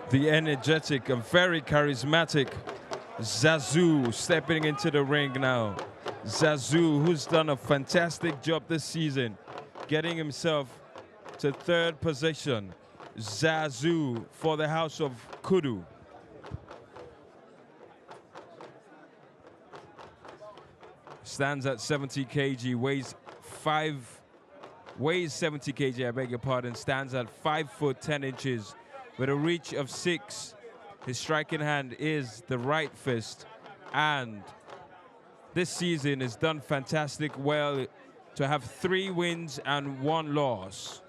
The energetic and very charismatic Zazu stepping into the ring now. Zazu, who's done a fantastic job this season, getting himself to 3rd position. Zazu for the House of Kudu. Stands at 70 kg, weighs 70 kg, I beg your pardon. Stands at 5 foot 10 inches with a reach of 6. His striking hand is the right fist, and this season has done fantastic well to have 3 wins and 1 loss.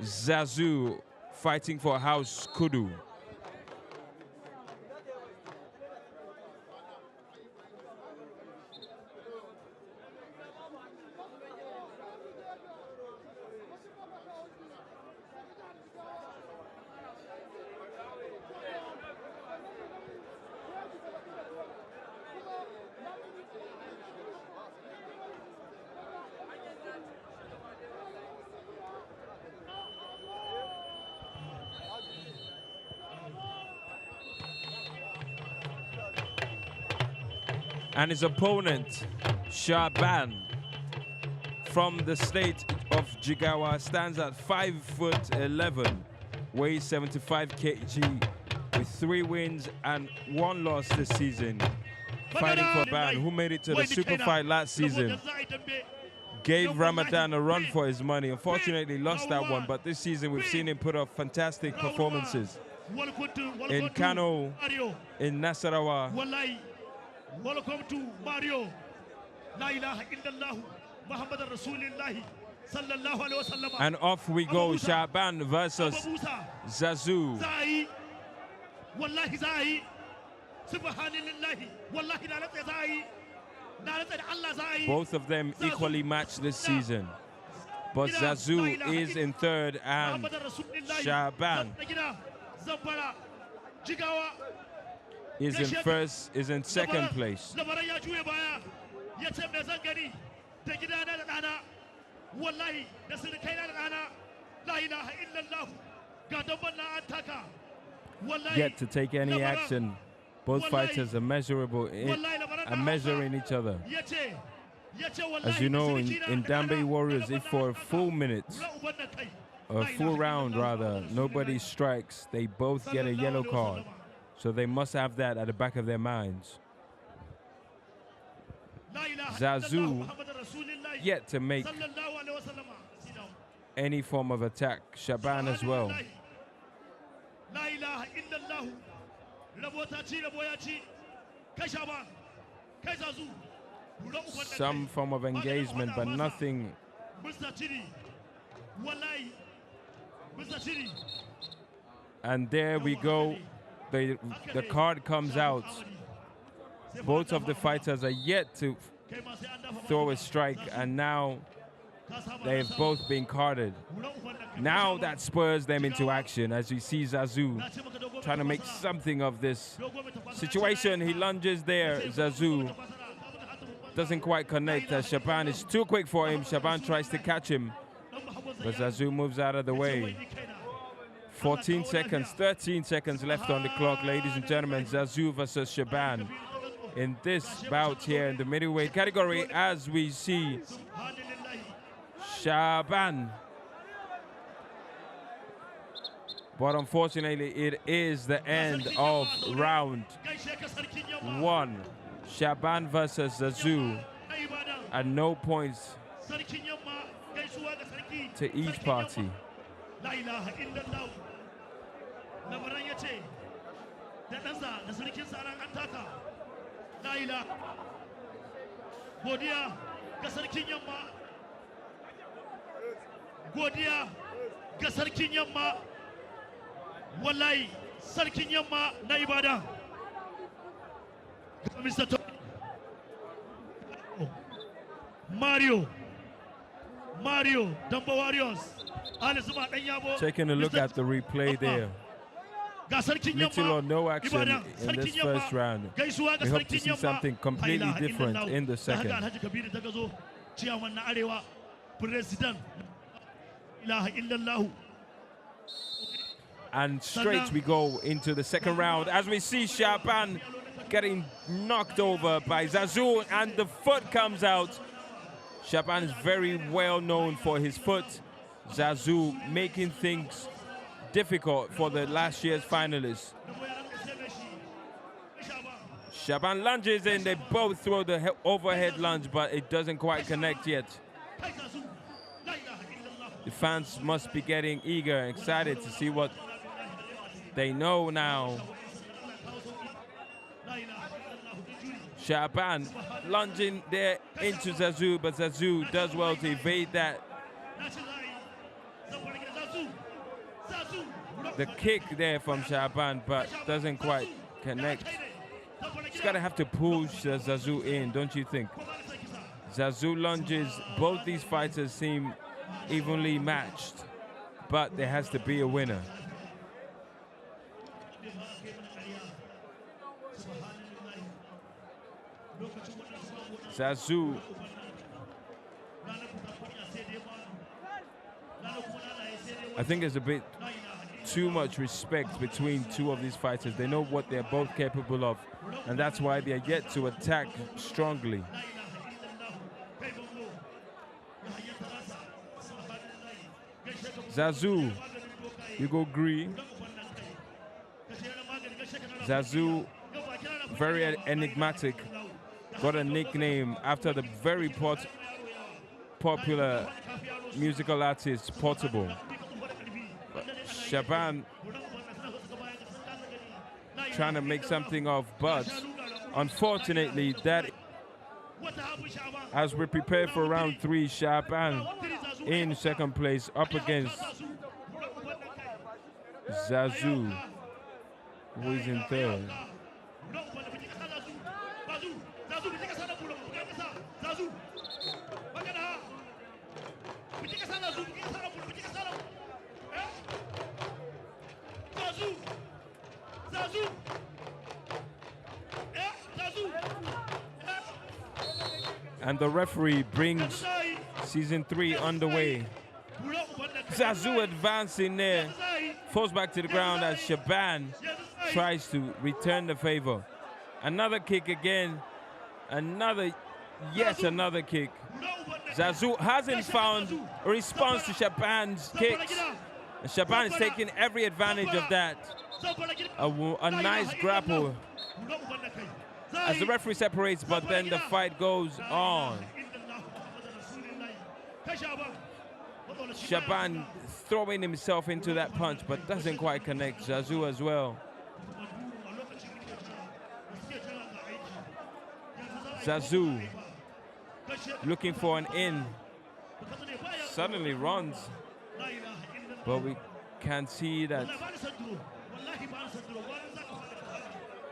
Zazu fighting for House Kudu. And his opponent, Shaaban, from the state of Jigawa, stands at 5 foot 11, weighs 75 kg, with 3 wins and 1 loss this season. Fighting for Ban, who made it to the super fight last season. Gave Ramadan a run for his money. Unfortunately, lost that one, but this season we've seen him put up fantastic performances. In Kano, in Nasarawa. Welcome to Mario. La ilaha illallah Muhammad Rasulullah sallallahu alaihi wasallam. And off we go. Shaaban versus Zazu. Wallahi zai. Subhanallah. Wallahi zai. Both of them equally matched this season. But Zazu is in 3rd and Shaaban is in 2nd place. Yet to take any action. Both fighters are measuring each other. As you know, in Dambe Warriors, if for a full minute, or a full round rather, nobody strikes, they both get a yellow card. So they must have that at the back of their minds. Zazu yet to make any form of attack. Shaaban as well. Some form of engagement, but nothing. And there we go. The card comes out. Both of the fighters are yet to throw a strike, and now they've both been carded. Now that spurs them into action as we see Zazu trying to make something of this situation. He lunges there. Zazu doesn't quite connect as Shaaban is too quick for him. Shaaban tries to catch him, but Zazu moves out of the way. 14 seconds, 13 seconds left on the clock, ladies and gentlemen. Zazu versus Shaaban in this bout here in the middleweight category, as we see Shaaban. But unfortunately, it is the end of round 1. Shaaban versus Zazu, and no points to each party. Godiya ga sarkin yamma, wallahi sarkin yamma na Ibada. Mr. Mario, Dambe Warriors. Taking a look at the replay there. Little or no action in this first round. We hope to see something completely different in the second. President. Ilaha illallah. And straight we go into the second round as we see Shaaban getting knocked over by Zazu, and the foot comes out. Shaaban is very well known for his foot. Zazu making things difficult for the last year's finalists. Shaaban lunges in, they both throw the overhead lunge, but it doesn't quite connect yet. The fans must be getting eager and excited to see what they know now. Shaaban lunging there into Zazu, but Zazu does well to evade that. The kick there from Shaaban, but doesn't quite connect. He's got to have to push Zazu in, don't you think? Zazu lunges, both these fighters seem evenly matched, but there has to be a winner. Zazu I think there's a bit too much respect between two of these fighters. They know what they're both capable of, and that's why they're yet to attack strongly. Zazu, you go green. Zazu, very enigmatic, got a nickname after the very popular musical artist Portable. Shaaban trying to make something of, but unfortunately that, as we prepare for round 3, Shaaban in second place up against Zazu, who is in third. And the referee brings season 3 underway. Zazu advancing there, falls back to the ground as Shaaban tries to return the favor. Another kick again, yet another kick. Zazu hasn't found a response to Shaaban's kicks, and Shaaban is taking every advantage of that. A nice grapple as the referee separates, but then the fight goes on. Shaaban throwing himself into that punch, but doesn't quite connect. Zazu as well. Zazu looking for an in. Suddenly runs, but we can see that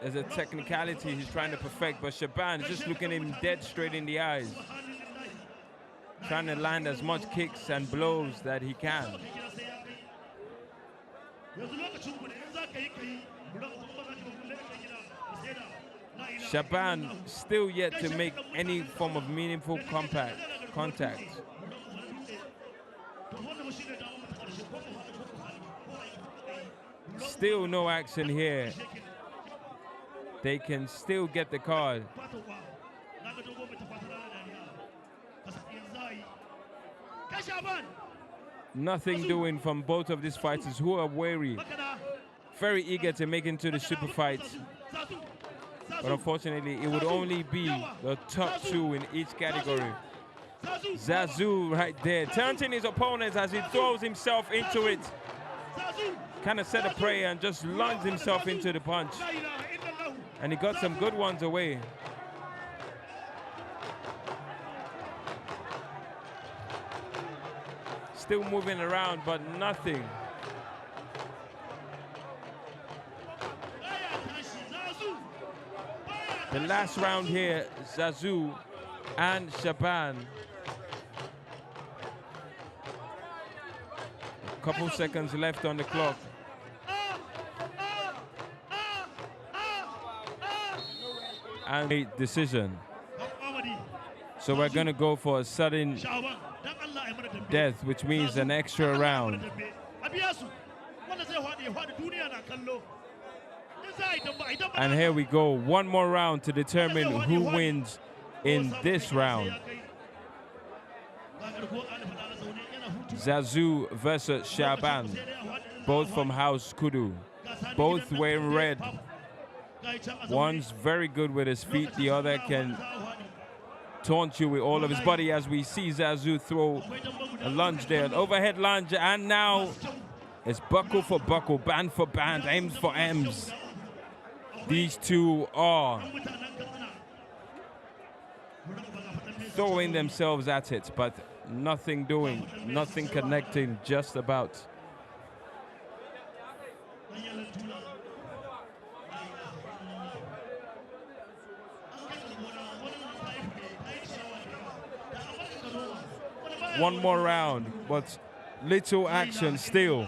there's a technicality he's trying to perfect, but Shaaban is just looking him dead straight in the eyes, trying to land as much kicks and blows that he can. Shaaban still yet to make any form of meaningful contact. Still no action here. They can still get the card. Nothing doing from both of these fighters, who are wary, very eager to make into the super fight. But unfortunately, it would only be the top 2 in each category. Zazu right there, taunting his opponents as he throws himself into it. Kind of set a prayer and just lunged himself into the punch. And he got some good ones away. Still moving around, but nothing. The last round here, Zazu and Shaaban. A couple seconds left on the clock. And a decision. So we're going to go for a sudden death, which means an extra round. And here we go, one more round to determine who wins in this round. Zazu versus Shaaban, both from House Kudu, both wearing red. One's very good with his feet, the other can taunt you with all of his body, as we see Zazu throw a lunge there, an overhead lunge, and now it's buckle for buckle, band for band, M's for M's. These two are throwing themselves at it, but nothing doing, nothing connecting, just about. One more round, but little action still.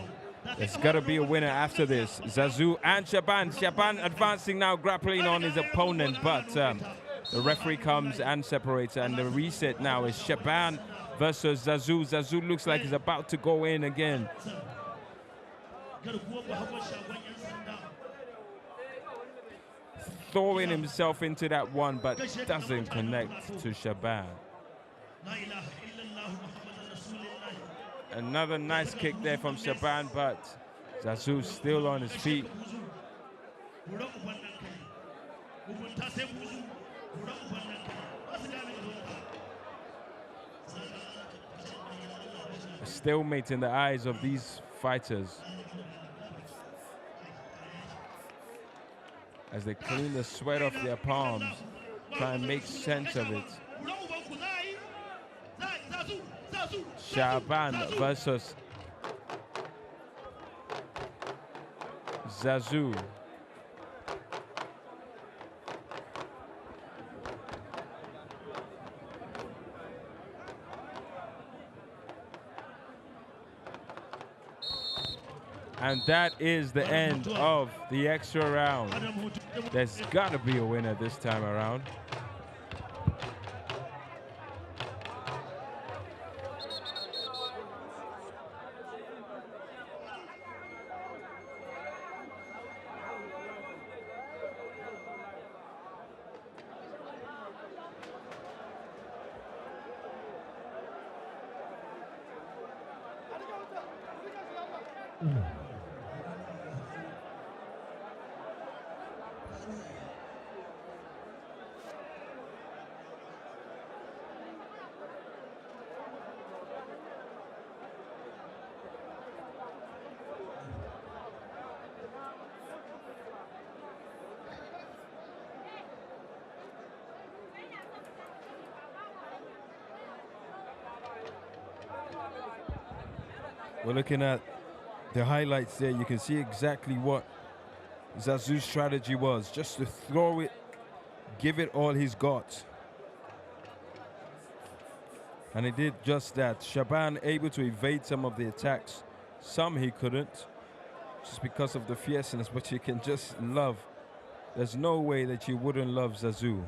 There's got to be a winner after this. Zazu and Shaaban. Shaaban advancing now, grappling on his opponent, but the referee comes and separates, and the reset now is Shaaban versus Zazu. Zazu looks like he's about to go in again. Throwing himself into that one, but doesn't connect to Shaaban. Another nice kick there from Shaaban, but Zazu's still on his feet. A stalemate in the eyes of these fighters as they clean the sweat off their palms, try and make sense of it. Shaaban versus Zazu. And that is the end of the extra round. There's got to be a winner this time around. We're looking at the highlights there. You can see exactly what Zazu's strategy was, just to throw it, give it all he's got. And he did just that. Shaaban able to evade some of the attacks. Some he couldn't, just because of the fierceness, but you can just love. There's no way that you wouldn't love Zazu.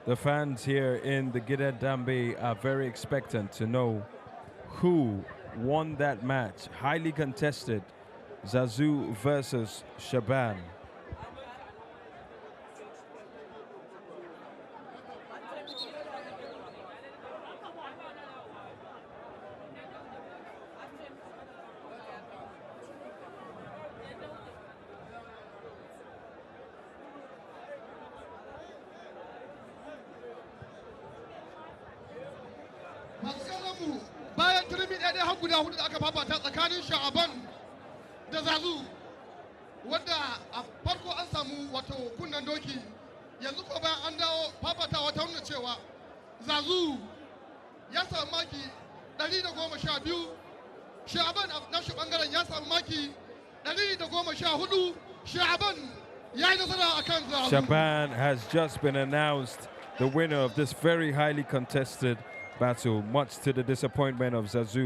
The fans here in the Ggggggg are very expectant to know who won that match. Highly contested, Zazu versus Shaaban. bayan turmi ɗaya har guda hudu da aka fafata tsakanin Shaaban da Zazu, wanda a farko an samu wato kunnen doki, yanzu ko bayan an dawo fafatawa ta nuna cewa Zazu ya samu maki 112, Shaaban a nashi bangaren ya samu maki 114. Shaaban ya yi nasara akan Zazu. Shaaban has just been announced the winner of this very highly contested battle, much to the disappointment of Zazu.